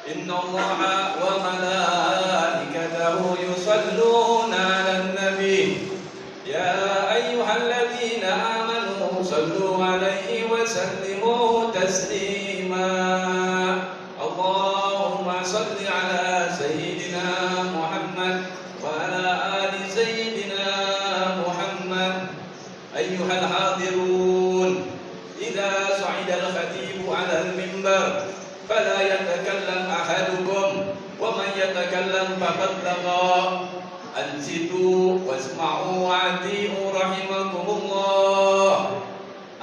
إن الله وملائكته يصلون على النبي يا أيها الذين آمنوا صلوا عليه وسلموا تسليما اللهم صل على سيدنا محمد وعلى آل سيدنا محمد أيها الحاضرون إذا صعد الخطيب على المنبر فلا يتكلم أحدكم ومن يتكلم فقد لغى أنصتوا واسمعوا وأطيعوا رحمكم الله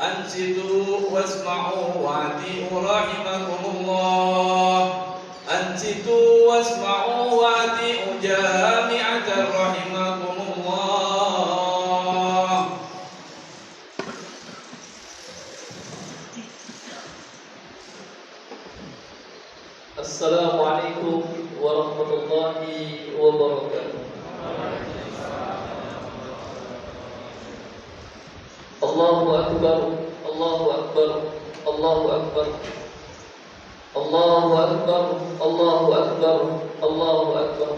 أنصتوا واسمعوا وأطيعوا رحمكم الله أنصتوا واسمعوا وأطيعوا جامعة رحمكم الله. Assalamualaikum warahmatullahi wabarakatuh. Allahu akbar, Allahu akbar, Allahu akbar. Allahu akbar, Allahu akbar, Allahu akbar.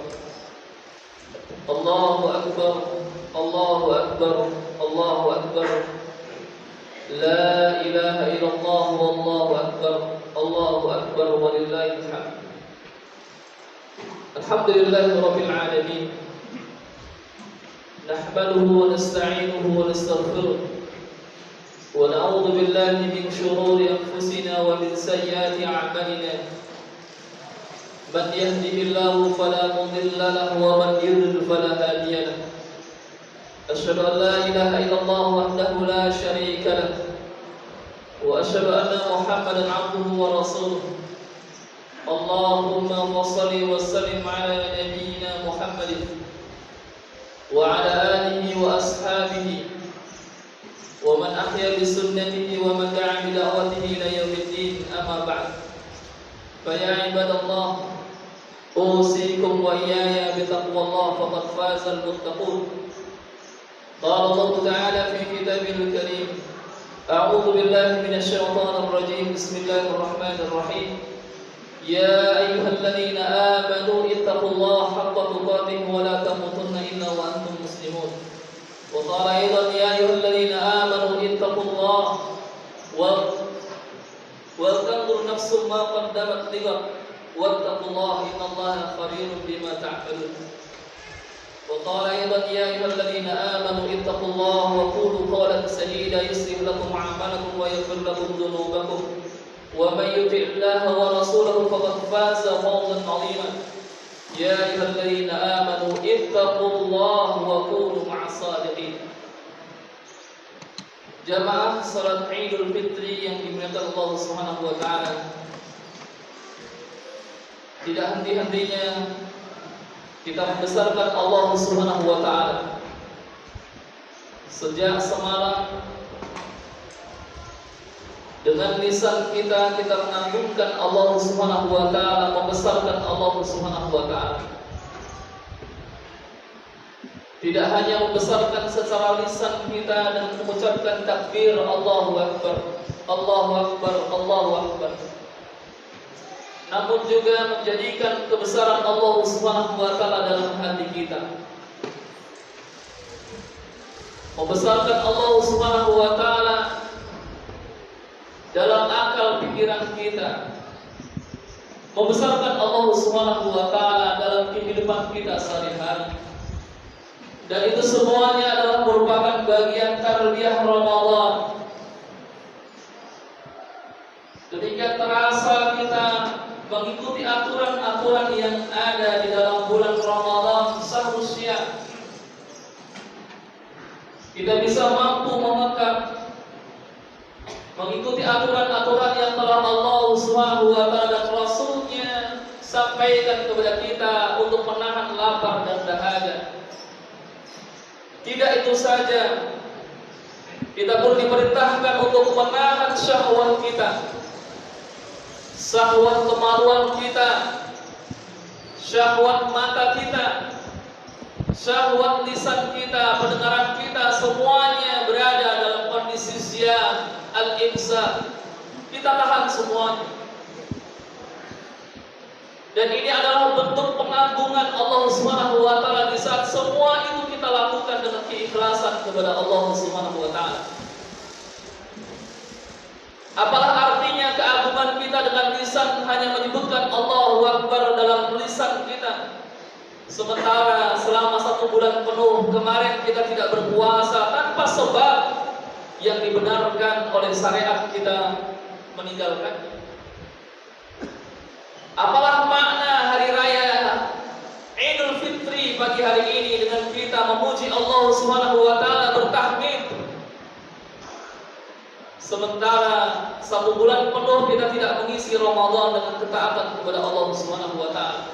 Allahu akbar, Allahu akbar, Allahu akbar. La ilaha illallah wallahu akbar. Allahu akbar walillahil hamd. Alhamdulillahi rabbil alamin. Nahmaduhu wa nasta'inuhu wa nastaghfiruh. Wa na'udzu billahi min shururi anfusina wa min sayyiati a'malina. Man yahdihillahu fala mudilla lahu wa man yudlil fala hadiya lahu. Asyhadu an la ilaha illallah wahdahu la syarika lahu. وأشهد أن محمدا عبده ورسوله اللهم صل وسلم على نبينا محمد وعلى آله وأصحابه ومن أحيا بسنته ومن دعا بدعوته إلى يوم الدين أما بعد فيا عباد الله أوصيكم وإياي بتقوى الله فقد فاز المتقون قال الله تعالى في كتابه الكريم أعوذ بالله من الشيطان الرجيم بسم الله الرحمن الرحيم يا أيها الذين آمنوا اتقوا الله حق تقاته ولا تموتن إلا وأنتم مسلمون وقال أيضا يا أيها الذين آمنوا اتقوا الله ولتنظر نفس ما قدمت لغد واتقوا الله إن الله خبير بما تعملون وقال أيضا يا أيها الذين آمنوا اتقوا الله وقولوا قولا سديدا يصلح لكم أعمالكم ويغفر لكم ذنوبكم ومن يطع الله ورسوله فقد فاز فوزا عظيما يا أيها الذين آمنوا اتقوا الله وكونوا مع الصادقين. Jamaah salat Idul Fitri yang dimuliakan Allah Subhanahu wa taala. Tidak henti-hentinya kita membesarkan Allah Subhanahu wa taala. Sejak semalam dengan lisan kita mengagungkan Allah Subhanahu wa taala, membesarkan Allah Subhanahu wa taala. Tidak hanya membesarkan secara lisan kita dan mengucapkan takbir Allahu akbar, Allahu akbar, Allahu akbar, namun juga menjadikan kebesaran Allah Subhanahu wa taala dalam hati kita. Membesarkan Allah Subhanahu wa taala dalam akal pikiran kita. Membesarkan Allah Subhanahu wa taala dalam kehidupan kita sehari-hari. Dan itu semuanya adalah merupakan bagian tarbiyah Ramadan. Ketika terasa kita mengikuti aturan-aturan yang ada di dalam bulan Ramadan, seharusnya kita bisa mampu memegang, mengikuti aturan-aturan yang telah Allah Subhanahu wa taala dan Rasul-Nya sampaikan kepada kita untuk menahan lapar dan dahaga. Tidak itu saja, kita pun diperintahkan untuk menahan syahwat kita, syahwat kemaluan kita, syahwat mata kita, syahwat lisan kita, pendengaran kita, semuanya berada dalam kondisi siam, al-imsak. Kita tahan semuanya. Dan ini adalah bentuk pengagungan Allah Subhanahu wa taala di saat semua itu kita lakukan dengan keikhlasan kepada Allah Subhanahu wa taala. Apalah artinya keagungan kita dengan lisan hanya menyebutkan Allahu Akbar dalam lisan kita, sementara selama 1 bulan penuh kemarin kita tidak berpuasa tanpa sebab yang dibenarkan oleh syariat kita meninggalkan. Apalah makna hari raya Idul Fitri pagi hari ini dengan kita memuji Allah Subhanahu wa taala, bertahmid, sementara 1 bulan penuh kita tidak mengisi Ramadan dengan ketaatan kepada Allah Subhanahu wa taala.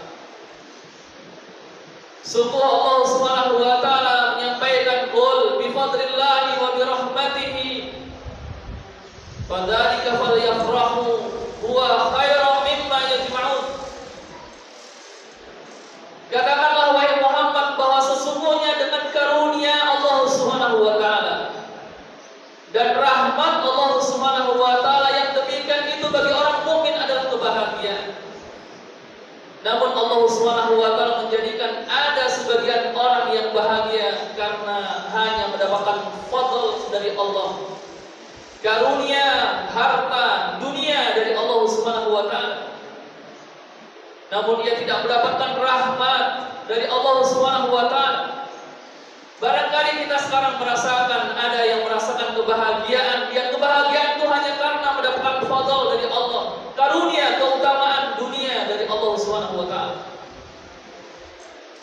Sungguh Allah Subhanahu wa taala menyampaikan, qul bi fadlillahi wa bi rahmatihi fadzalika falyafrahu huwa khairum mimma yajma'un. Katakanlah wahai Muhammad bahwa sesungguhnya dengan karunia Allah Subhanahu wa taala dan rahmat Allah Subhanahu wa taala yang demikian itu bagi orang mukmin adalah kebahagiaan. Namun Allah Subhanahu wa taala menjadikan ada sebagian orang yang bahagia karena hanya mendapatkan fadl dari Allah, karunia harta dunia dari Allah Subhanahu wa taala. Namun ia tidak mendapatkan rahmat dari Allah Subhanahu wa taala. Barangkali kita sekarang merasakan, ada yang merasakan kebahagiaan, yang kebahagiaan itu hanya karena mendapatkan fadl dari Allah, karunia keutamaan dunia dari Allah Subhanahu wa taala.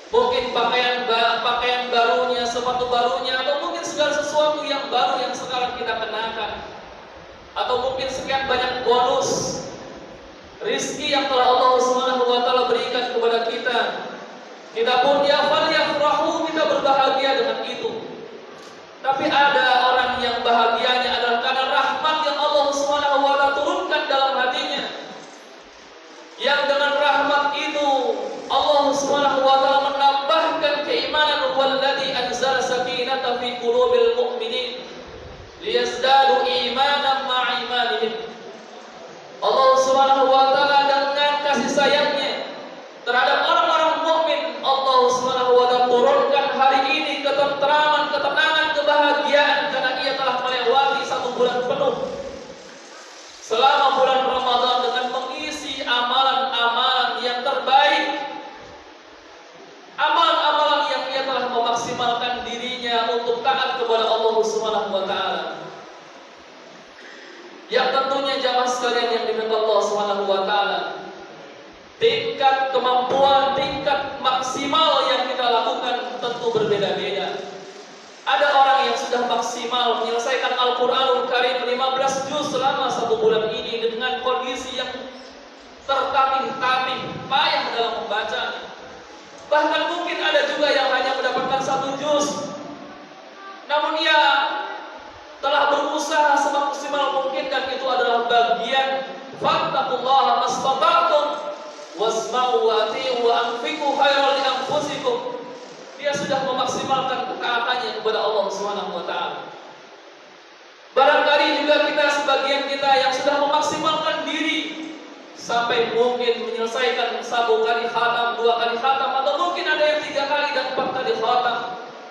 Mungkin pakaian barunya, sepatu barunya, atau mungkin segala sesuatu yang baru yang sekarang kita kenakan, atau mungkin sekian banyak bonus rizki yang telah Allah Subhanahu wa taala berikan kepada kita. Kita pun yafrahu, kita berbahagia dengan itu. Tapi ada orang yang bahagianya adalah karena rahmat yang Allah Subhanahu wa taala turunkan dalam hatinya. Yang dengan rahmat itu Allah Subhanahu wa taala menambahkan keimanan, walladzi anzala sakinata fi qulubil mu'minin liyazdadu imanan ma'a imanihim. Allah Subhanahu wa taala dengan kasih sayangnya terhadap orang-orang mukmin, Allah Subhanahu wa taala turunkan hari ini ketentraman, ketenangan, kebahagiaan karena ia telah melewati 1 bulan penuh selama bulan Ramadan dengan mengisi amalan-amalan yang terbaik, amalan-amalan yang ia telah memaksimalkan dirinya untuk taat kepada Allah Subhanahu wa taala. Yang tentunya jamaah sekalian yang dimuliakan Allah Subhanahu wa taala, tingkat kemampuan, tingkat maksimal yang kita lakukan tentu berbeda-beda. Ada orang yang sudah maksimal menyelesaikan Al-Qur'anul Karim 15 juz selama 1 bulan ini dengan kondisi yang tertatih-tatih, payah dalam membacanya. Bahkan mungkin ada juga yang hanya mendapatkan 1 juz, namun ia telah berusaha semaksimal mungkin, dan itu adalah bagian fattaqullaha mastata'tum wasma'u wa ati'u wa anfiqu khairan li anfusikum. Dia sudah memaksimalkan ketaatannya kepada Allah Subhanahu wa taala. Barangkali juga kita, sebagian kita yang sudah memaksimalkan diri sampai mungkin menyelesaikan 1 kali khatam, 2 kali khatam, atau mungkin ada yang 3 kali dan 4 kali khatam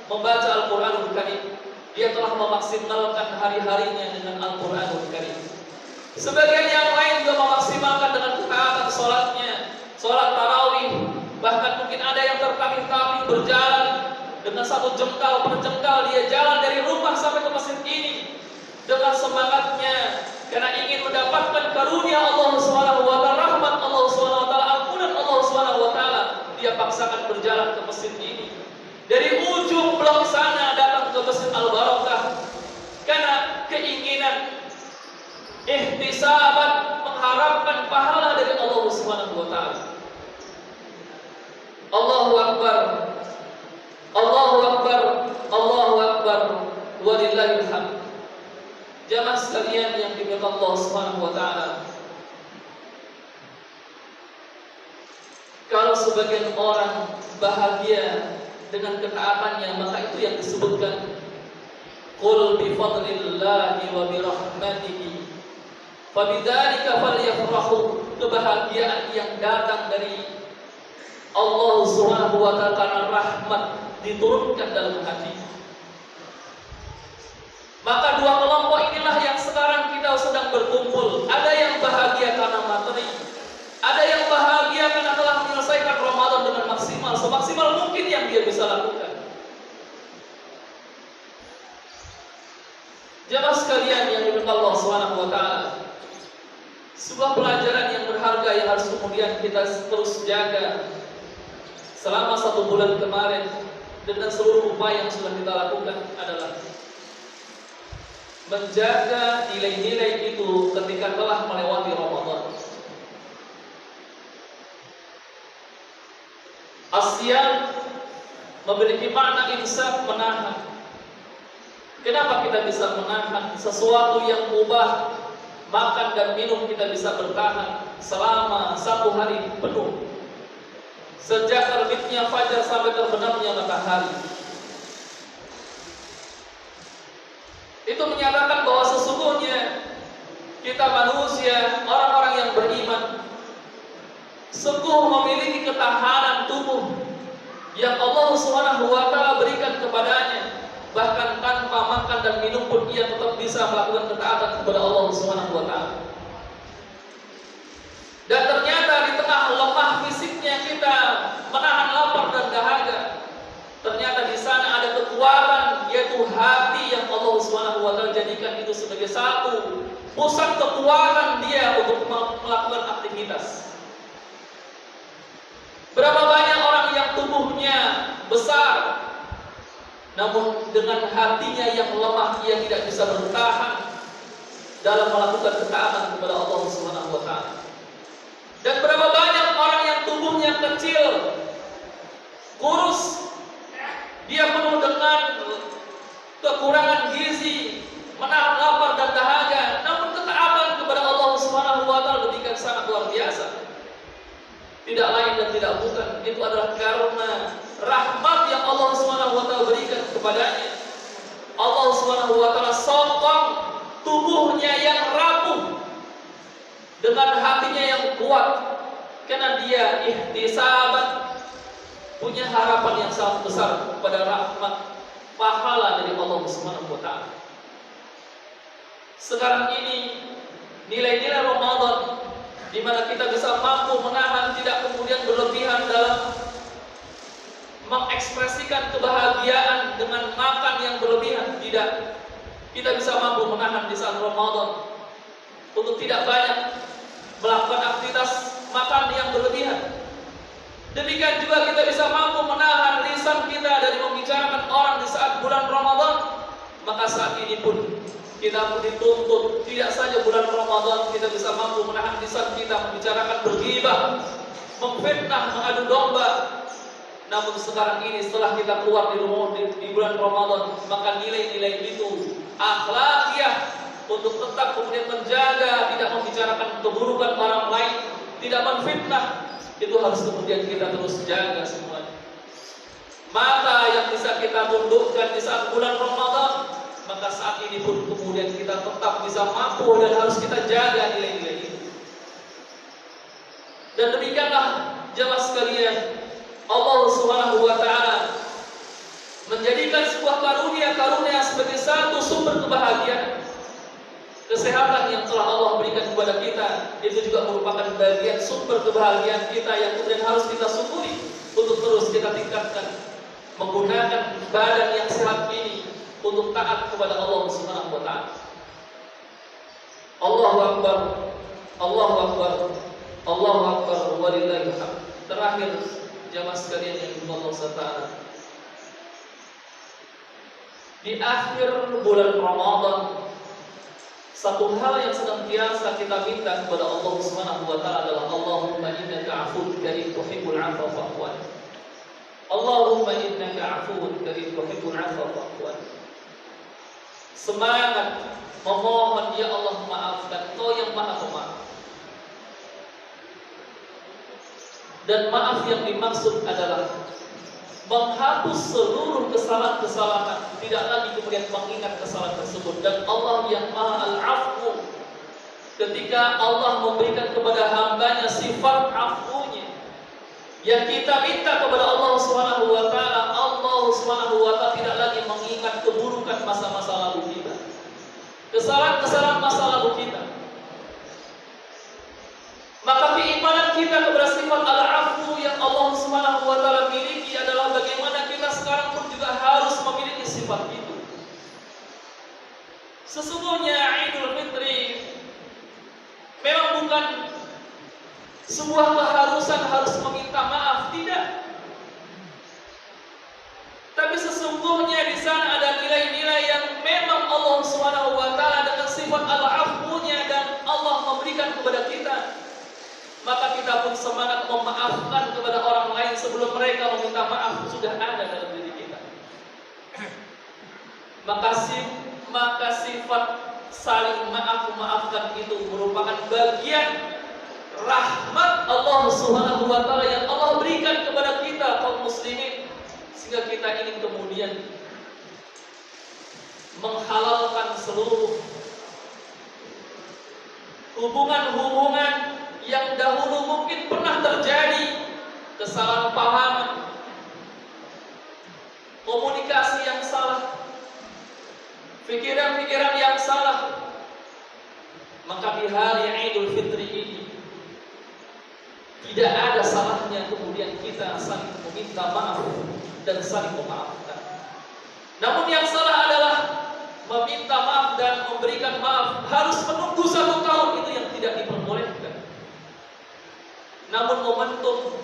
membaca Al-Qur'anul Karim. Dia telah memaksimalkan hari-harinya dengan Al-Qur'anul Karim. Sebagian yang lain juga memaksimalkan dengan ketaatan sholatnya, sholat tarawih. Bahkan mungkin ada yang tertatih-tatih berjalan dengan 1 jengkal per jengkal, dia jalan dari rumah sampai ke masjid ini dengan semangatnya karena ingin mendapatkan karunia Allah Subhanahu wa taala, rahmat Allah Subhanahu wa taala, ampunan Allah Subhanahu wa taala. Dia paksakan berjalan ke masjid ini. Dari ujung blok sana datang ke Masjid Al-Barakah karena keinginan ihtisaban, mengharapkan pahala dari Allah Subhanahu wa taala. Allahu Akbar, Allahu Akbar, Allahu Akbar, walillahil hamd. Jamaah sekalian yang dimuliakan Allah Subhanahu wa taala, kalau sebagian orang bahagia dengan ketaatannya, maka itu yang disebutkan qul bi fadlillahi wa bi rahmatihi fabidzalika falyafrahu. Kebahagiaan yang datang dari Allah Subhanahu wa taala karena rahmat diturunkan dalam hati. Maka dua kelompok inilah yang sekarang kita sedang berkumpul. Ada yang bahagia karena materi, ada yang bahagia karena telah menyelesaikan Ramadan dengan maksimal, semaksimal mungkin yang dia bisa lakukan. Jamaah sekalian yang dimuliakan Allah Subhanahu wa taala, sebuah pelajaran yang berharga yang harus kemudian kita terus jaga selama 1 bulan kemarin dengan seluruh upaya yang sudah kita lakukan adalah menjaga nilai-nilai itu ketika telah melewati Ramadan. Asyam memiliki makna imsak, menahan. Kenapa kita bisa menahan sesuatu yang mubah, makan dan minum kita bisa bertahan selama 1 hari penuh, sejak terbitnya fajar sampai terbenamnya matahari. Itu menyatakan bahwa sesungguhnya kita manusia, orang-orang yang beriman, sungguh memiliki ketahanan tubuh yang Allah Subhanahu wa taala berikan kepadanya. Bahkan tanpa makan dan minum pun ia tetap bisa melakukan ketaatan kepada Allah Subhanahu wa taala. Dan ternyata di tengah lemah fisiknya kita menahan lapar dan dahaga, ternyata di sana ada kekuatan, yaitu hati yang Allah Subhanahu wa taala jadikan itu sebagai satu pusat kekuatan dia untuk melakukan aktivitas. Berapa banyak orang yang tubuhnya besar, namun dengan hatinya yang lemah ia tidak bisa bertahan dalam melakukan ketaatan kepada Allah Subhanahu wa taala. Dan berapa banyak orang yang tubuhnya kecil, kurus, dia penuh dengan kekurangan gizi, menahan lapar dan dahaga, namun ketaatan kepada Allah Subhanahu wa taala demikian sangat luar biasa. Tidak lain dan tidak bukan, itu adalah karena rahmat yang Allah Subhanahu wa taala berikan kepadanya. Allah Subhanahu wa taala sokong tubuhnya yang rapuh dengan hatinya yang kuat, karena dia ihtisaban, punya harapan yang sangat besar kepada rahmat pahala dari Allah Subhanahu wa taala. Sekarang ini nilai-nilai Ramadan di mana kita bisa mampu menahan, tidak kemudian berlebihan dalam mengekspresikan kebahagiaan dengan makan yang berlebihan. Tidak, kita bisa mampu menahan di saat Ramadan untuk tidak banyak melakukan aktivitas makan yang berlebihan. Demikian juga kita bisa mampu menahan lisan kita dari membicarakan orang di saat bulan Ramadan. Maka saat ini pun kita pun dituntut, tidak saja bulan Ramadan kita bisa mampu menahan lisan kita membicarakan berghibah, memfitnah, mengadu domba. Namun sekarang ini setelah kita keluar di bulan Ramadan, maka nilai-nilai itu akhlakiyah untuk tetap kemudian menjaga, tidak membicarakan keburukan orang lain, tidak menfitnah, itu harus kemudian kita terus jaga semuanya. Mata yang bisa kita tundukkan di saat bulan Ramadan, maka saat ini pun kemudian kita tetap bisa mampu dan harus kita jaga nilai-nilai ini. Dan demikianlah jamaah sekalian, Allah Subhanahu wa taala menjadikan sebuah karunia sebagai satu sumber kebahagiaan. Kesehatan yang telah Allah berikan kepada kita itu juga merupakan bagian sumber kebahagiaan kita yang kemudian harus kita syukuri untuk terus kita tingkatkan, menggunakan badan yang sehat ini untuk taat kepada Allah Subhanahu wa taala. Allahu akbar, Allahu akbar, Allahu akbar, walillahil hamd. Terakhir jamaah sekalian yang dimuliakan Allah taala, di akhir bulan Ramadan, satu hal yang senantiasa kita minta kepada Allah Subhanahu wa taala adalah Allahumma innaka 'afuwwun karim tuhibbul 'afwa fa'fu 'anni. Allahumma innaka 'afuwwun karim tuhibbul 'afwa fa'fu 'anni. Semangat memohon, ya Allah maafkan, Engkau yang Maha Pemaaf. Dan maaf yang dimaksud adalah menghapus seluruh kesalahan-kesalahan, tidak lagi kemudian mengingat kesalahan tersebut. Dan Allah yang Maha Al-Afwu, ketika Allah memberikan kepada hambanya sifat afwunya, Yang kita minta kepada Allah Subhanahu wa taala, Allah Subhanahu wa taala tidak lagi mengingat keburukan masa-masa lalu kita, kesalahan-kesalahan masa lalu kita. Maka keimanan kita kepada sifat al-'afwu yang Allah Subhanahu wa taala miliki adalah bagaimana kita sekarang pun juga harus memiliki sifat itu. Sesungguhnya Idul Fitri memang bukan sebuah keharusan harus meminta maaf, tidak. Tapi sesungguhnya di sana ada nilai-nilai yang memang Allah Subhanahu wa taala dengan sifat al-'afwu-nya dan Allah memberikan kepada kita. Maka kita pun semangat memaafkan kepada orang lain sebelum mereka meminta maaf, sudah ada dalam diri kita. Maka sifat saling maafkan itu merupakan bagian rahmat Allah Subhanahu wa taala yang Allah berikan kepada kita kaum muslimin, sehingga kita ingin kemudian menghalalkan seluruh hubungan-hubungan yang dahulu mungkin pernah terjadi kesalahpahaman, komunikasi yang salah, pikiran-pikiran yang salah. Maka di hari Idul Fitri ini tidak ada salahnya kemudian kita saling meminta maaf dan saling memaafkan. Namun yang salah adalah meminta maaf dan memberikan maaf harus menunggu 1 tahun, itu yang tidak diperbolehkan. Namun momentum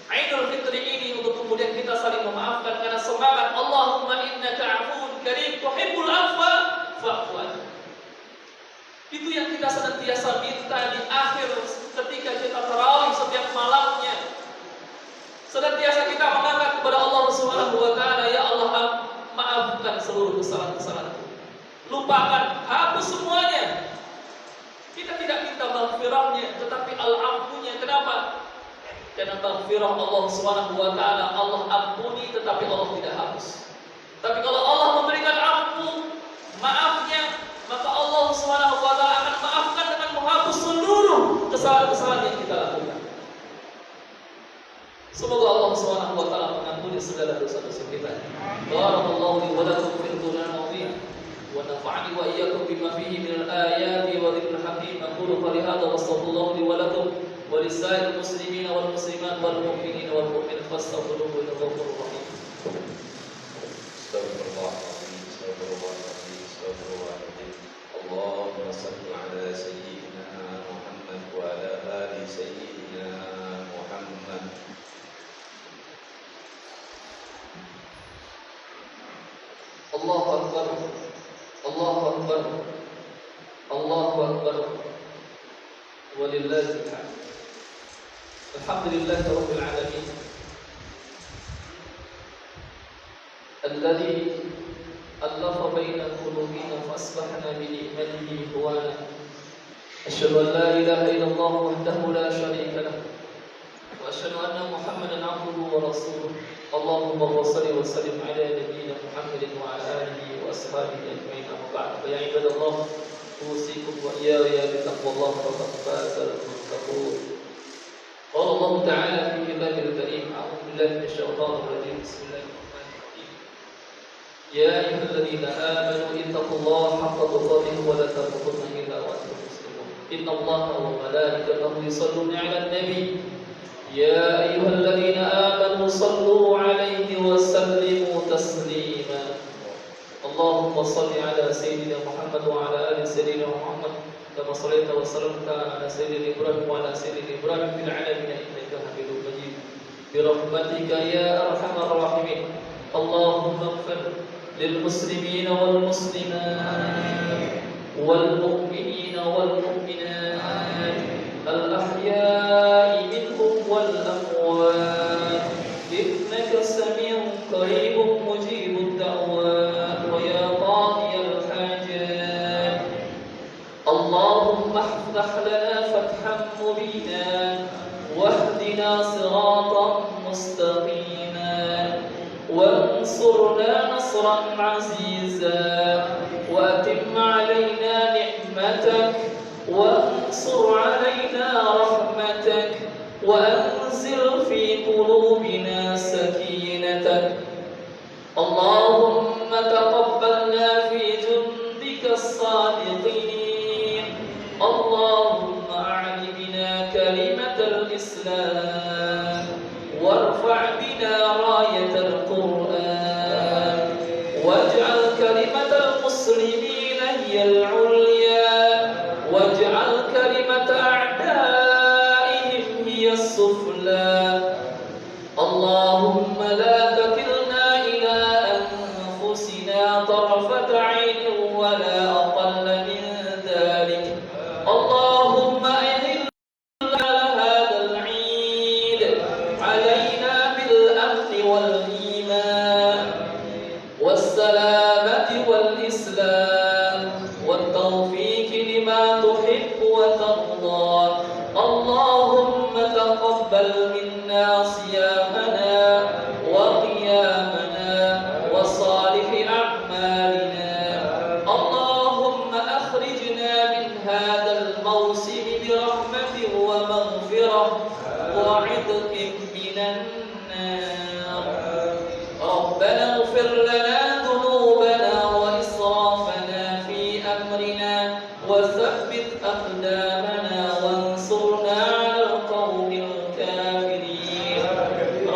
Idul Fitri ini untuk kemudian kita saling memaafkan karena semangat Allahumma innaka 'afuwun karim tuhibbul 'afwa fa'fu anni. Itu yang kita senantiasa minta di akhir ketika kita tarawih setiap malamnya. Senantiasa kita mengangkat kepada Allah Subhanahu wa taala, ya Allah, maafkan seluruh kesalahan-kesalahanku. Lupakan, hapus semuanya. Kita tidak minta maghfirahnya, tetapi al-'afwu-nya. Kenapa? Karena maghfirah Allah Subhanahu wa taala Allah ampuni, tetapi Allah tidak hapus. Tapi kalau Allah memberikan afwu, maafnya, maka Allah Subhanahu wa taala akan maafkan dengan menghapus seluruh kesalahan-kesalahan yang kita lakukan. Semoga Allah Subhanahu wa taala mengampuni segala dosa-dosa kita. Barakallahu li wa lakum fil Qur'anil 'azim wa nafa'ani wa iyyakum bima fihi minal ayati wa dzikril hakim. Aqulu qali hadza wa astaghfirullaha li wa lakum wa lisa'il muslimin wal muslimat wal mu'minin wal mu'minat fastaghfiruhu innahu ghafurur rahim. Astagfirullahaladzim, astagfirullahaladzim, astagfirullahaladzim. Allahumma salli ala sayyidina Muhammad wa ala ali sayyidina Muhammad. Allahu Akbar, Allahu Akbar, Allahu Akbar, walillahil hamd. Alhamdulillahi rabbil alamin, alladzi allafa baina qulubina fasbahna bi ni'matihi ikhwana. Asyhadu an la ilaha illallah wahdahu la syarika lah wa asyhadu anna Muhammadan 'abduhu wa rasuluh. Allahumma shalli wa sallim ala nabiyyina Muhammadin wa ala alihi wa ashabihi ajma'in. Amma ba'd. Ya ibadallah, usikum wa iyaya bi taqwallah faqad faza al-muttaqun. Qala Allah ta'ala fi kitabil karim, a'udzu billahi minasy syaithanir rajim. Bismillahirrahmanirrahim. Ya ayyuhalladzina amanu ittaqullaha haqqa tuqatih wa la tamutunna illa wa antum muslimun. Innallaha wa malaikatahu yusholluna 'alan nabiy. يا أيها الذين آمنوا صلوا عليه وسلموا تسليما. اللهم صل على سيدنا محمد وعلى آل سيدنا محمد كما صليت وسلمت على سيدنا إبراهيم وعلى سيدنا إبراهيم في العالمين إنك حميد مجيد برحمتك يا أرحم الراحمين. اللهم اغفر للمسلمين والمسلمات والمؤمنين والمؤمنات الأحياء منهم والأموات إنك سميع قريب مجيب الدعوات ويا قاضي الحاجات. اللهم افتح لنا فتحا مبينا واهدنا صراطا مستقيما وانصرنا نصرا عزيزا وأتم علينا نعمتك وانصر علينا رحمتك وأنزل في قلوبنا سكينة. اللهم تقبلنا في جندك الصادقين. اللهم أعل بنا كلمة الإسلام وارفع بنا راية القرآن واجعل كلمة المسلمين هي العليا واجعل كلمة أعدائهم هي السفلى. اللهم لا تكلنا إلى أنفسنا طرفة عين ولا أقل من ذلك. اللهم أهل هذا العيد علينا بالأمن والإيمان والسلامة والإسلام والتوفيق لما تحب وترضى. اللهم تقبل منا صيامنا وقيامنا وصالح أعمالنا. اللهم أخرجنا من هذا الموسم برحمة ومغفرة وعتق من النار. ربنا اغفر لنا ذنوبنا وإسرافنا في أمرنا وثبت أقدامنا وانصرنا على القوم الكافرين.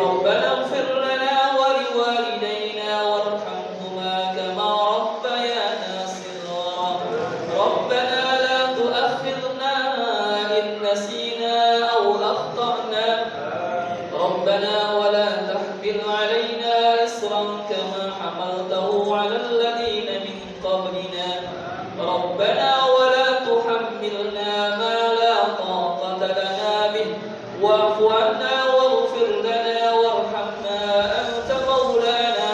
ربنا اغفر لنا ولوالدينا وارحمهما كما ربيانا صغارا. ربنا لا تؤاخذنا إن نسينا أو أخطأنا. ربنا ولا تحمل علينا إصرا كما حملته على الذين من قبلنا. ربنا ولا تحملنا ما لا طاقة لنا به واعف عنا واغفر لنا وارحمنا أنت مولانا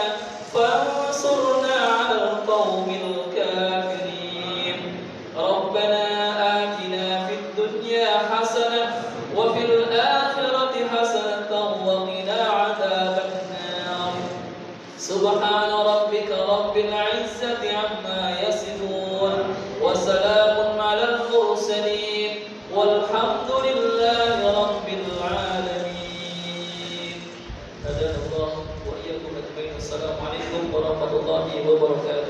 فانصرنا على القوم الكافرين. ربنا آتنا في الدنيا حسنة وفي الآخرة حسنة وقنا عذاب النار. سبحان ربك رب العزة عما يصفون وسلام على المرسلين والحمد لله رب العالمين. هدانا الله وإياكم أجمعين. السلام عليكم ورحمة الله وبركاته.